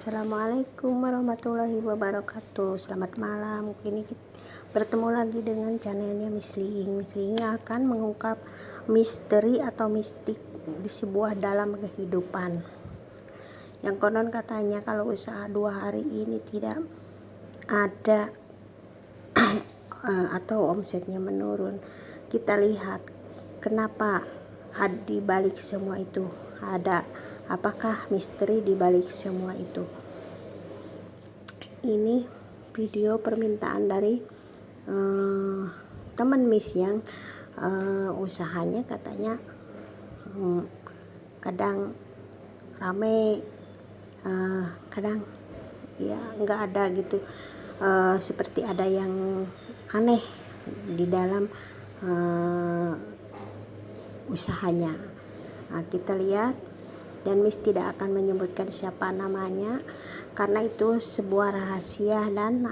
Assalamualaikum warahmatullahi wabarakatuh. Selamat malam. Kini kita bertemu lagi dengan channelnya Miss Liing. Miss Liing akan mengungkap misteri atau mistik di sebuah dalam kehidupan. Yang konon katanya kalau usaha 2 hari ini tidak ada atau omsetnya menurun, kita lihat kenapa di balik semua itu ada. Apakah misteri di balik semua itu? Ini video permintaan dari teman Miss yang usahanya katanya kadang rame, kadang ya nggak ada gitu, seperti ada yang aneh di dalam usahanya. Kita lihat, dan Miss tidak akan menyebutkan siapa namanya karena itu sebuah rahasia dan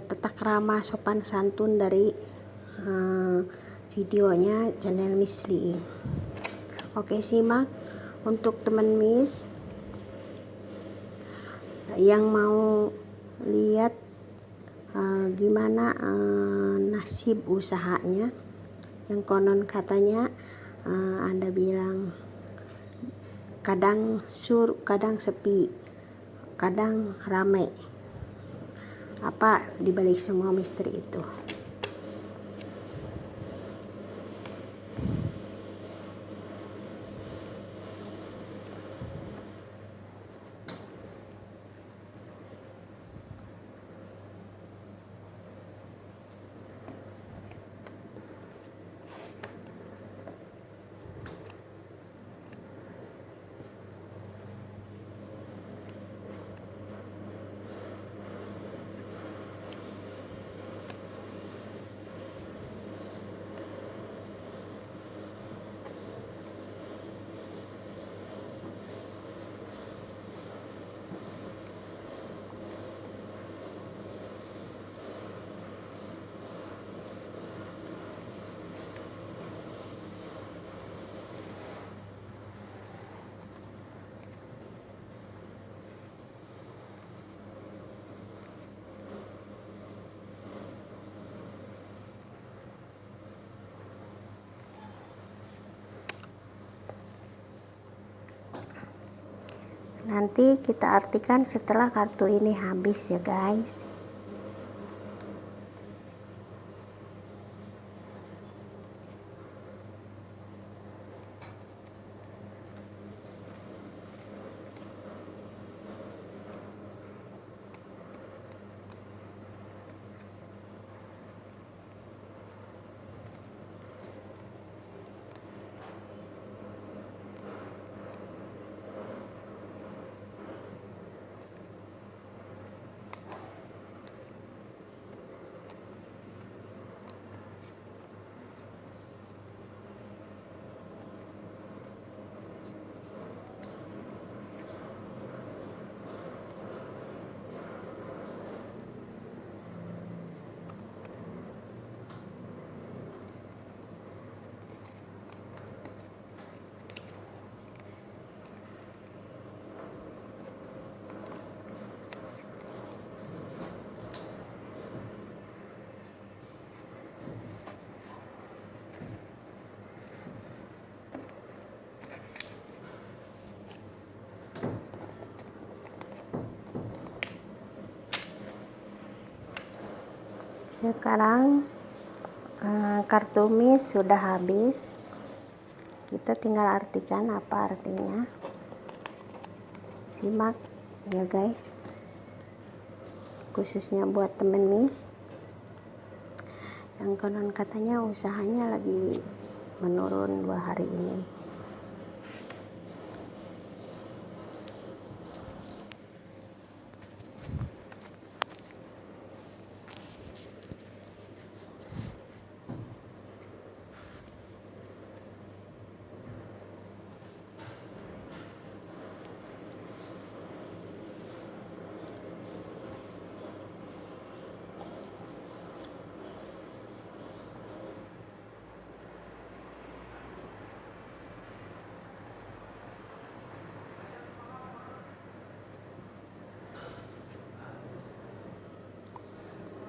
tata krama sopan santun dari videonya channel Miss Liing. Oke, simak. Untuk teman Miss yang mau lihat gimana nasib usahanya, yang konon katanya Anda bilang kadang kadang sepi, kadang rame. Apa dibalik semua misteri itu? Nanti kita artikan setelah kartu ini habis ya guys. Sekarang kartu Miss sudah habis. Kita tinggal artikan apa artinya. Simak ya guys, khususnya buat temen Miss yang konon katanya usahanya lagi menurun 2 hari ini.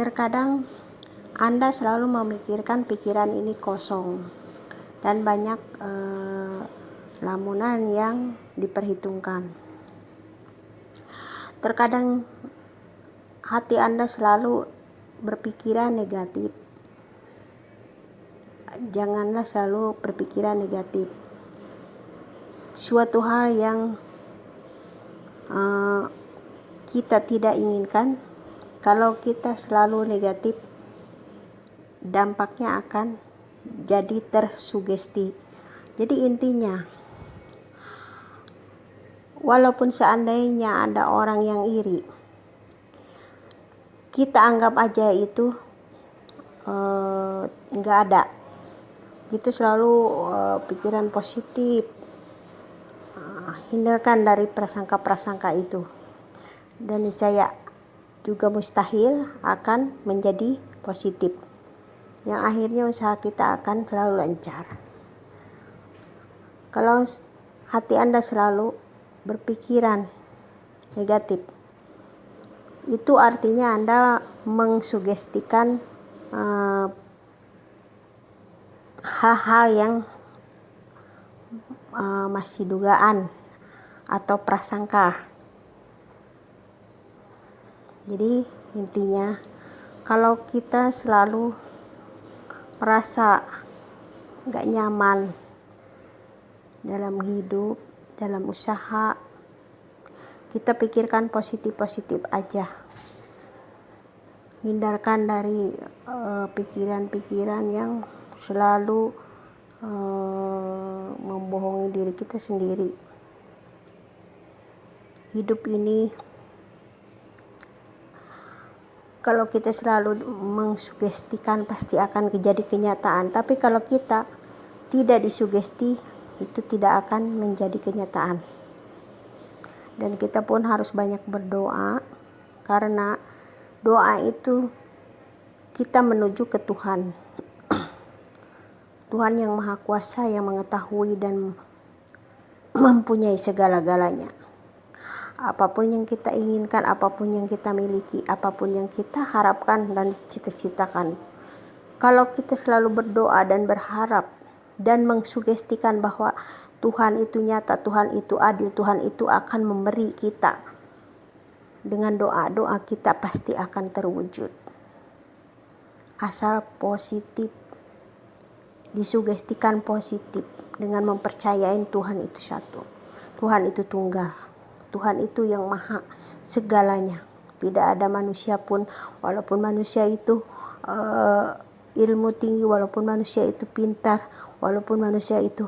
Terkadang Anda selalu memikirkan pikiran ini kosong dan banyak lamunan yang diperhitungkan. Terkadang hati Anda selalu berpikiran negatif. Janganlah selalu berpikiran negatif. Suatu hal yang kita tidak inginkan, kalau kita selalu negatif, dampaknya akan jadi tersugesti. Jadi intinya, walaupun seandainya ada orang yang iri, kita anggap aja itu nggak ada. Kita selalu pikiran positif, hindarkan dari prasangka-prasangka itu, dan niscaya juga mustahil akan menjadi positif, yang akhirnya usaha kita akan selalu lancar. Kalau hati Anda selalu berpikiran negatif, itu artinya Anda mengsugestikan hal-hal yang masih dugaan atau prasangka. Jadi intinya, kalau kita selalu merasa gak nyaman dalam hidup, dalam usaha, kita pikirkan positif-positif aja. Hindarkan dari pikiran-pikiran yang selalu membohongi diri kita sendiri. Hidup ini, kalau kita selalu mengsugestikan, pasti akan jadi kenyataan. Tapi kalau kita tidak disugesti, itu tidak akan menjadi kenyataan. Dan kita pun harus banyak berdoa, karena doa itu kita menuju ke Tuhan. Tuhan yang Maha Kuasa, yang mengetahui dan mempunyai segala-galanya. Apapun yang kita inginkan, apapun yang kita miliki, apapun yang kita harapkan dan cita-citakan, kalau kita selalu berdoa dan berharap dan mengsugestikan bahwa Tuhan itu nyata, Tuhan itu adil, Tuhan itu akan memberi kita, dengan doa-doa kita pasti akan terwujud. Asal positif, disugestikan positif dengan mempercayai Tuhan itu satu, Tuhan itu tunggal, Tuhan itu yang maha segalanya. Tidak ada manusia pun, walaupun manusia itu ilmu tinggi, walaupun manusia itu pintar, walaupun manusia itu,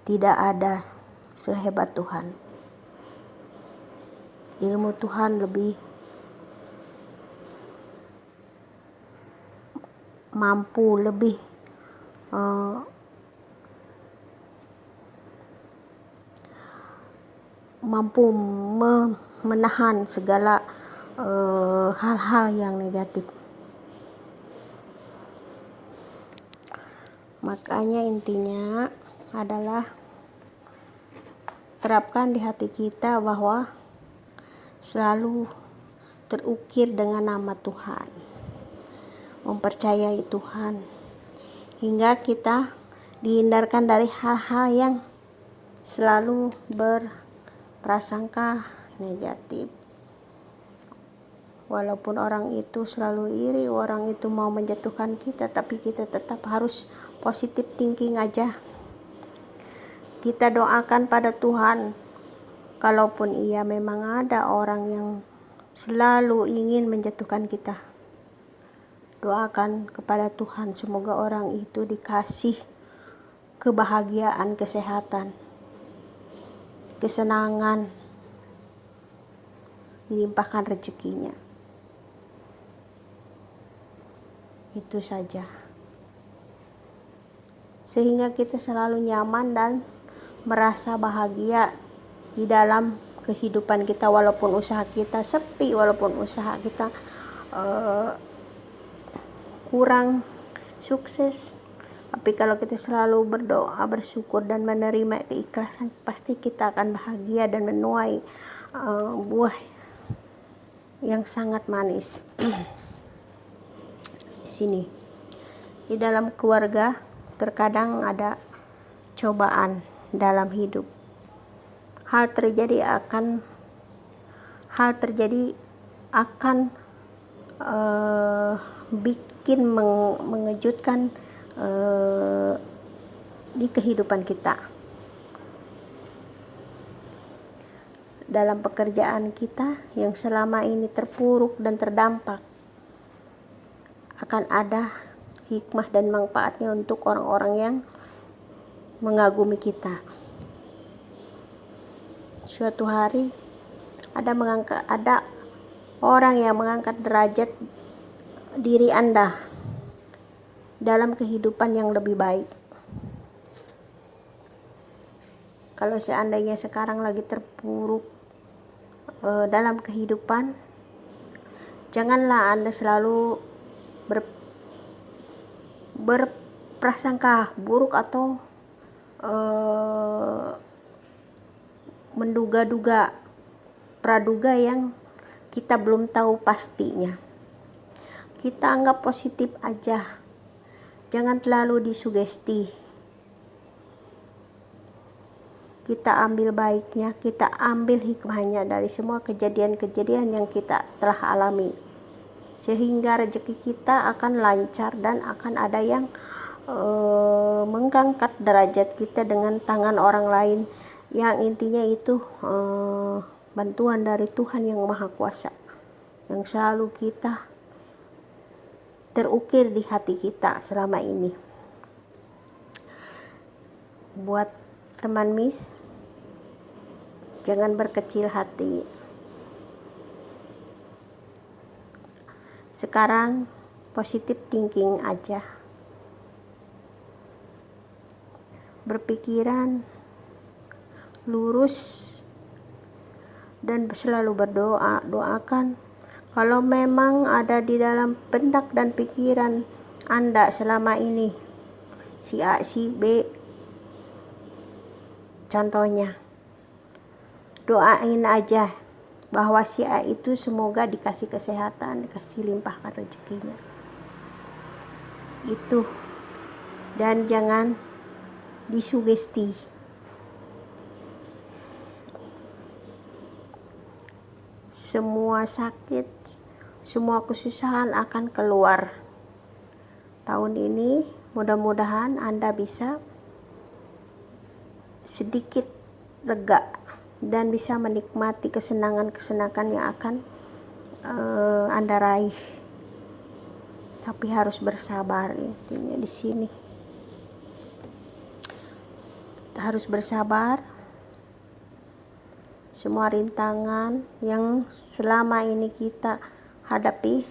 tidak ada sehebat Tuhan. Ilmu Tuhan lebih mampu, lebih mampu menahan segala hal-hal yang negatif. Makanya intinya adalah terapkan di hati kita bahwa selalu terukir dengan nama Tuhan, mempercayai Tuhan, hingga kita dihindarkan dari hal-hal yang selalu berprasangka negatif. Walaupun orang itu selalu iri, orang itu mau menjatuhkan kita, tapi kita tetap harus positive thinking aja. Kita doakan pada Tuhan, kalaupun ia memang ada orang yang selalu ingin menjatuhkan kita, doakan kepada Tuhan semoga orang itu dikasih kebahagiaan, kesehatan, kesenangan, dilimpahkan rezekinya. Itu saja, sehingga kita selalu nyaman dan merasa bahagia di dalam kehidupan kita. Walaupun usaha kita sepi, walaupun usaha kita kurang sukses, tapi kalau kita selalu berdoa, bersyukur dan menerima keikhlasan, pasti kita akan bahagia dan menuai buah yang sangat manis. sini. Di dalam keluarga terkadang ada cobaan dalam hidup. Hal terjadi akan bikin mengejutkan di kehidupan kita. Dalam pekerjaan kita yang selama ini terpuruk dan terdampak, akan ada hikmah dan manfaatnya untuk orang-orang yang mengagumi kita. Suatu hari ada orang yang mengangkat derajat diri Anda dalam kehidupan yang lebih baik. Kalau seandainya sekarang lagi terpuruk dalam kehidupan, janganlah Anda selalu berprasangka buruk atau menduga-duga, praduga yang kita belum tahu pastinya. Kita anggap positif aja, jangan terlalu disugesti. Kita ambil baiknya, kita ambil hikmahnya dari semua kejadian-kejadian yang kita telah alami, sehingga rezeki kita akan lancar dan akan ada yang mengangkat derajat kita dengan tangan orang lain, yang intinya itu bantuan dari Tuhan yang Maha Kuasa, yang selalu kita terukir di hati kita selama ini. Buat teman Miss, jangan berkecil hati. Sekarang positive thinking aja. Berpikiran lurus dan selalu berdoa. Doakan kalau memang ada di dalam benak dan pikiran Anda selama ini si A, si B, contohnya, doain aja bahwa si A itu semoga dikasih kesehatan, dikasih limpahkan rezekinya. Itu. Dan jangan disugesti. Semua sakit, semua kesusahan akan keluar. Tahun ini mudah-mudahan Anda bisa sedikit lega dan bisa menikmati kesenangan-kesenangan yang akan Anda raih. Tapi harus bersabar, intinya di sini. Kita harus bersabar. Semua rintangan yang selama ini kita hadapi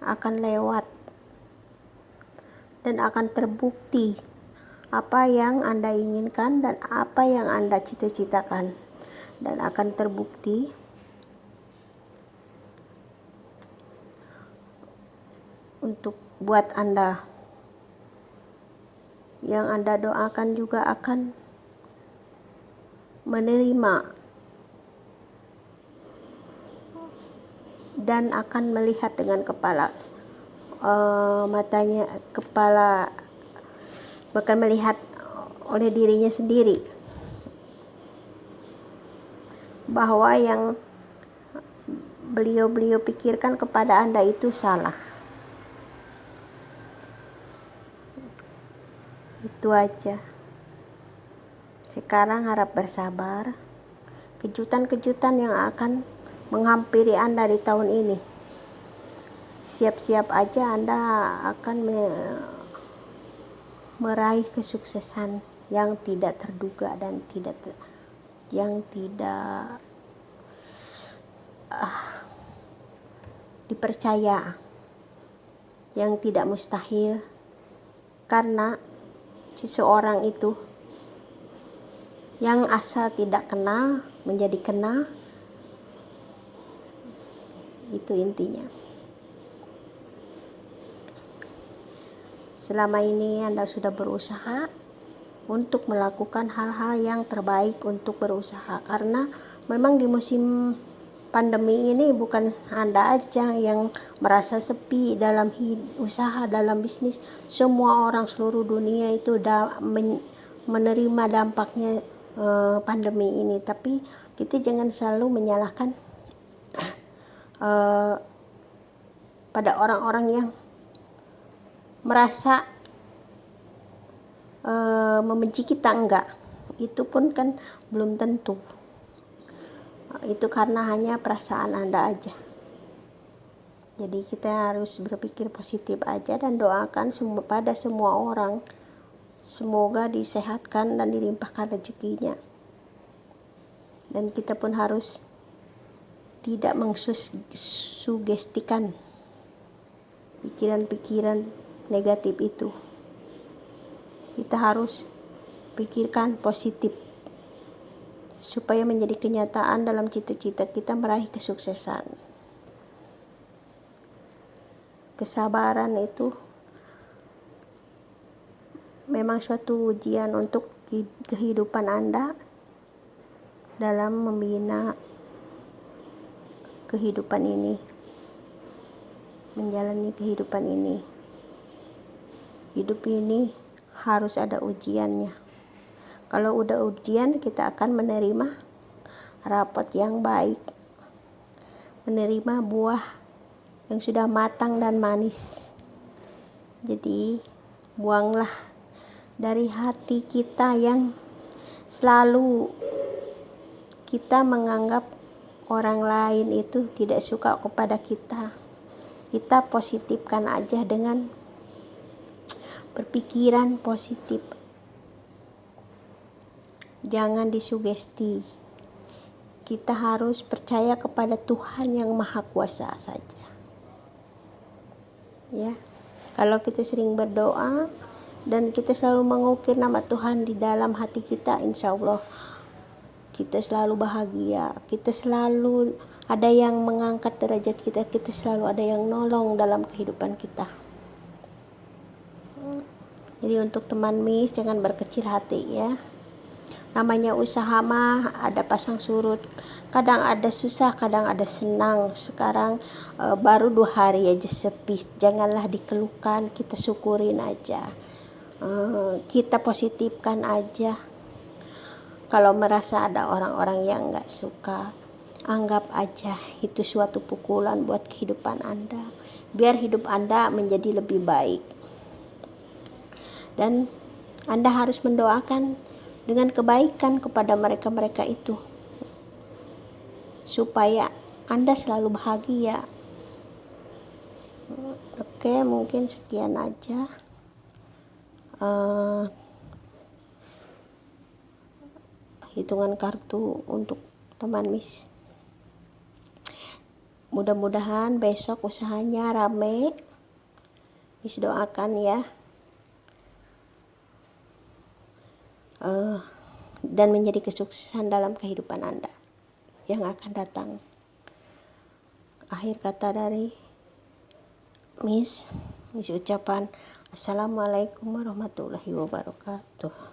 akan lewat dan akan terbukti apa yang Anda inginkan dan apa yang Anda cita-citakan, dan akan terbukti untuk buat Anda yang Anda doakan juga akan menerima dan akan melihat dengan bahkan melihat oleh dirinya sendiri bahwa yang beliau pikirkan kepada Anda itu salah. Itu aja. Sekarang harap bersabar. Kejutan-kejutan yang akan menghampiri Anda di tahun ini, siap-siap aja Anda akan meraih kesuksesan yang tidak terduga dan yang tidak dipercaya, yang tidak mustahil, karena seseorang itu yang asal tidak kena menjadi kena. Itu intinya. Selama ini Anda sudah berusaha untuk melakukan hal-hal yang terbaik untuk berusaha, karena memang di musim pandemi ini bukan Anda aja yang merasa sepi dalam usaha, dalam bisnis. Semua orang seluruh dunia itu menerima dampaknya pandemi ini. Tapi kita jangan selalu menyalahkan pada orang-orang yang merasa membenci kita. Enggak, itu pun kan belum tentu. Itu karena hanya perasaan Anda aja. Jadi kita harus berpikir positif aja dan doakan pada semua orang, semoga disehatkan dan dilimpahkan rezekinya. Dan kita pun harus tidak mengsugestikan pikiran-pikiran negatif itu. Kita harus pikirkan positif supaya menjadi kenyataan dalam cita-cita kita meraih kesuksesan. Kesabaran itu memang suatu ujian untuk kehidupan Anda dalam membina kehidupan ini, menjalani kehidupan ini. Hidup ini harus ada ujiannya. Kalau udah ujian, kita akan menerima rapot yang baik, menerima buah yang sudah matang dan manis. Jadi buanglah dari hati kita yang selalu kita menganggap orang lain itu tidak suka kepada kita. Kita positifkan aja dengan berpikiran positif. Jangan disugesti. Kita harus percaya kepada Tuhan yang Maha Kuasa saja. Ya, kalau kita sering berdoa dan kita selalu mengukir nama Tuhan di dalam hati kita, insya Allah kita selalu bahagia. Kita selalu ada yang mengangkat derajat kita. Kita selalu ada yang nolong dalam kehidupan kita. Jadi untuk teman Miss, jangan berkecil hati ya. Namanya usaha mah ada pasang surut. Kadang ada susah, kadang ada senang. Sekarang baru 2 hari aja sepi. Janganlah dikeluhkan, kita syukurin aja. Kita positifkan aja. Kalau merasa ada orang-orang yang gak suka, anggap aja itu suatu pukulan buat kehidupan Anda. Biar hidup Anda menjadi lebih baik. Dan Anda harus mendoakan dengan kebaikan kepada mereka-mereka itu, supaya Anda selalu bahagia. Oke, mungkin sekian aja. Hitungan kartu untuk teman Miss. Mudah-mudahan besok usahanya rame. Miss doakan ya. Dan menjadi kesuksesan dalam kehidupan Anda yang akan datang. Akhir kata dari Miss ucapan Assalamualaikum warahmatullahi wabarakatuh.